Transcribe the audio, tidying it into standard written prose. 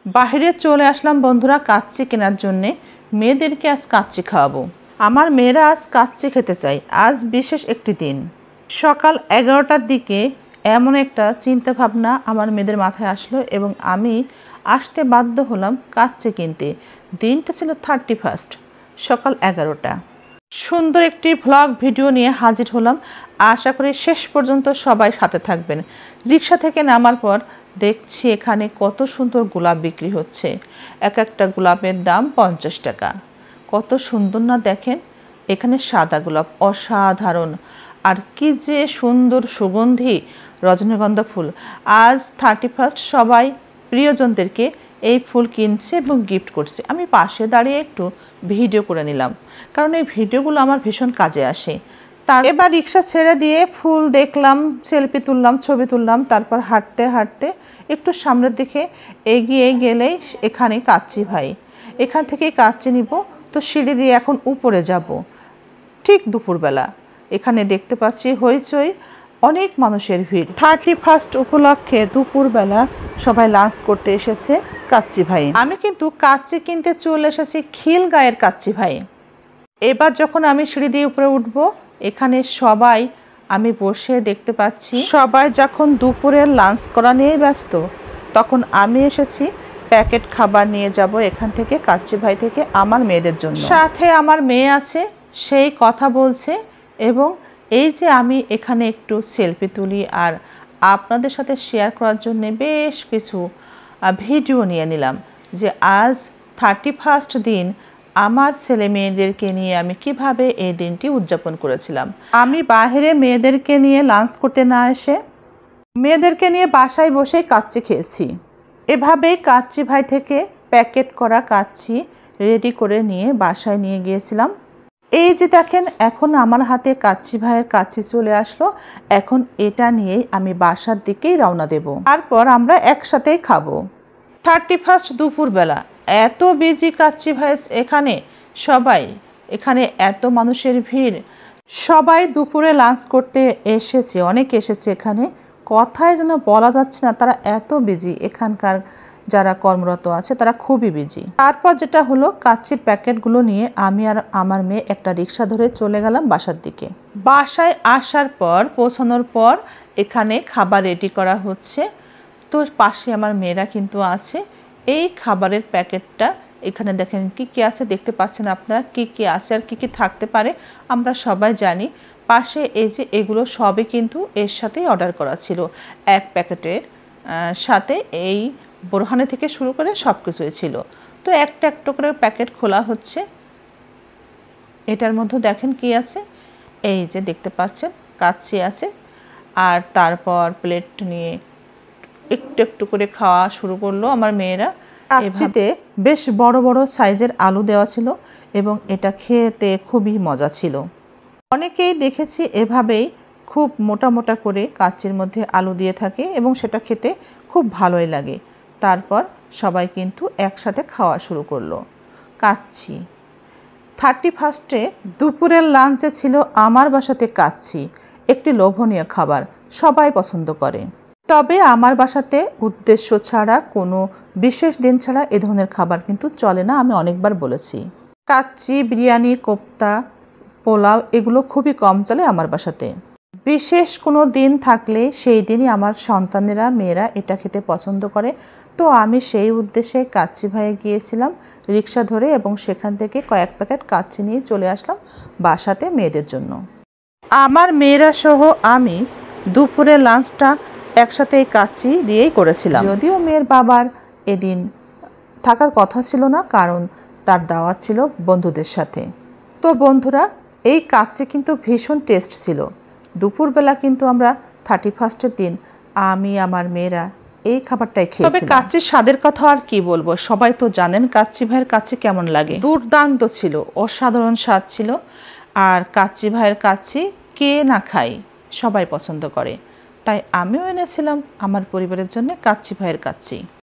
বাইরে চলে আসলাম বন্ধুরা কাচ্চি কেনার জন্যে। মেয়েদেরকে আজ কাচ্চি খাওয়াবো। আমার মেয়েরা আজ কাচ্চি খেতে চাই। আজ বিশেষ একটি দিন। সকাল 11টার দিকে এমন একটা চিন্তা ভাবনা আমার মেয়েদের মাথায় আসলো এবং আমি আসতে বাধ্য হলাম কাচ্চি কিনতে। দিনটা ছিল 31। সকাল 11টা। সুন্দর একটি ভ্লগ ভিডিও নিয়ে হাজির হলাম। আশা করি শেষ পর্যন্ত সবাই সাথে থাকবেন। রিক্সা থেকে নামার পর দেখছি এখানে কত সুন্দর গোলাপ বিক্রি হচ্ছে। এক একটা গোলাপের দাম 50 টাকা। কত সুন্দর না দেখেন। এখানে সাদা গোলাপ অসাধারণ, আর কি যে সুন্দর সুগন্ধি রজনীগন্ধা ফুল। আজ 31 সবাই প্রিয়জনদেরকে এই ফুল কিনছে এবং গিফট করছে। আমি পাশে দাঁড়িয়ে একটু ভিডিও করে নিলাম, কারণ এই ভিডিওগুলো আমার ভীষণ কাজে আসে। এবার রিক্সা ছেড়ে দিয়ে ফুল দেখলাম, সেলফি তুললাম, ছবি তুললাম। তারপর হাঁটতে হাঁটতে একটু সামনের দিকে এগিয়ে গেলেই এখানে কাচ্চি ভাই। এখান থেকেই কাচ্চি নিব। তো সিঁড়ি দিয়ে এখন উপরে যাব। ঠিক দুপুরবেলা এখানে দেখতে পাচ্ছি হইচই, অনেক মানুষের ভিড়। 31 উপলক্ষে দুপুরবেলা সবাই লাঞ্চ করতে এসেছে কাচ্চি ভাই। আমি কিন্তু কাচ্চি কিনতে চলে এসেছি খিলগাঁয়ের কাচ্চি ভাই। এবার যখন আমি সিঁড়ি দিয়ে উপরে উঠব, এখানে সবাই আমি বসে দেখতে পাচ্ছি সবাই যখন দুপুরের লাঞ্চ করা নিয়ে ব্যস্ত, তখন আমি এসেছি প্যাকেট খাবার নিয়ে যাব এখান থেকে কাচ্চি ভাই থেকে আমার মেয়েদের জন্য। সাথে আমার মেয়ে আছে, সেই কথা বলছে। এবং এই যে আমি এখানে একটু সেলফি তুলি আর আপনাদের সাথে শেয়ার করার জন্য বেশ কিছু ভিডিও নিয়ে নিলাম যে আজ 31 দিন আমার ছেলে মেয়েদেরকে নিয়ে আমি কিভাবে এই দিনটি উদযাপন করেছিলাম। আমি বাইরে মেয়েদেরকে নিয়ে লাঞ্চ করতে না এসে মেয়েদেরকে নিয়ে বাসায় বসেই কাচ্চি খেয়েছি। এভাবেই কাচ্চি ভাই থেকে প্যাকেট করা কাচ্চি রেডি করে নিয়ে বাসায় নিয়ে গিয়েছিলাম। এই যে দেখেন, এখন আমার হাতে কাচ্চি ভাইয়ের কাচ্চি চলে আসলো। এখন এটা নিয়েই আমি বাসার দিকেই রওনা দেব। তারপর আমরা একসাথেই খাবো। 31 দুপুরবেলা এত বিজি কাচ্চি ভাই এখানে, সবাই এখানে এত মানুষের ভিড়। সবাই দুপুরে লাঞ্চ করতে এসেছে, অনেক এসেছে এখানে। কথায় যেন বলা যাচ্ছে না, তারা এত বিজি। এখানকার যারা কর্মরত আছে তারা খুবই বিজি। তারপর যেটা হলো, কাচ্চির প্যাকেটগুলো নিয়ে আমি আর আমার মেয়ে একটা রিক্সা ধরে চলে গেলাম বাসার দিকে। বাসায় আসার পর পৌঁছানোর পর এখানে খাবার রেডি করা হচ্ছে। তো পাশে আমার মেয়েরা কিন্তু আছে। এই খাবারের প্যাকেটটা এখানে দেখেন কি কি আছে, দেখতে পাচ্ছেন আপনারা কি কি আছে আর কি কি থাকতে পারে আমরা সবাই জানি। পাশে এই যে এগুলো সবই কিন্তু এর সাথেই অর্ডার করা ছিল। এক প্যাকেটের সাথে এই বোরহানি থেকে শুরু করে সব কিছুই ছিল। তো একটা একটা করে প্যাকেট খোলা হচ্ছে। এটার মধ্যে দেখেন কি আছে, এই যে দেখতে পাচ্ছেন কাচ্চি আছে। আর তারপর প্লেট নিয়ে একটু একটু করে খাওয়া শুরু করলো আমার মেয়েরা। কাচ্চিতে বেশ বড় বড় সাইজের আলু দেওয়া ছিল এবং এটা খেতে খুবই মজা ছিল। অনেকেই দেখেছি এভাবেই খুব মোটা মোটা করে কাচ্চির মধ্যে আলু দিয়ে থাকে এবং সেটা খেতে খুব ভালোই লাগে। তারপর সবাই কিন্তু একসাথে খাওয়া শুরু করলো কাচ্চি। 31 দুপুরের লাঞ্চে ছিল আমার বাসাতে কাচ্চি, একটি লোভনীয় খাবার, সবাই পছন্দ করে। তবে আমার বাসাতে উদ্দেশ্য ছাড়া, কোনো বিশেষ দিন ছাড়া এ ধরনের খাবার কিন্তু চলে না। আমি অনেকবার বলেছি। কাচ্চি, বিরিয়ানি, কোপ্তা, পোলাও এগুলো খুবই কম চলে আমার বাসাতে। বিশেষ কোনো দিন থাকলে সেই দিনই আমার সন্তানেরা, মেয়েরা এটা খেতে পছন্দ করে। তো আমি সেই উদ্দেশ্যে কাচ্চি ভাইয়ে গিয়েছিলাম রিক্সা ধরে এবং সেখান থেকে কয়েক প্যাকেট কাচ্চি নিয়ে চলে আসলাম বাসাতে মেয়েদের জন্য। আমার মেয়েরা সহ আমি দুপুরের লাঞ্চটা একসাথে এই কাচ্চি দিয়েই করেছিলাম। যদিও মেয়ের বাবার এদিন থাকার কথা ছিল না, কারণ তার দাওয়াত ছিল বন্ধুদের সাথে। তো বন্ধুরা, এই কাচ্চি কিন্তু ভীষণ টেস্ট ছিল। দুপুরবেলা কিন্তু আমরা 31 দিন আমি আমার মেয়েরা এই খাবারটাই খেয়েছিলাম। তবে কাচ্চির স্বাদের কথা আর কি বলবো, সবাই তো জানেন কাচ্চি ভাইয়ের কাচ্চি কেমন লাগে। দুর্দান্ত ছিল, অসাধারণ স্বাদ ছিল। আর কাচ্চি ভাইয়ের কাচ্চি কে না খায়, সবাই পছন্দ করে। তাই আমিও এনেছিলাম আমার পরিবারের জন্য কাচ্চি ভাইয়ের কাচ্চি।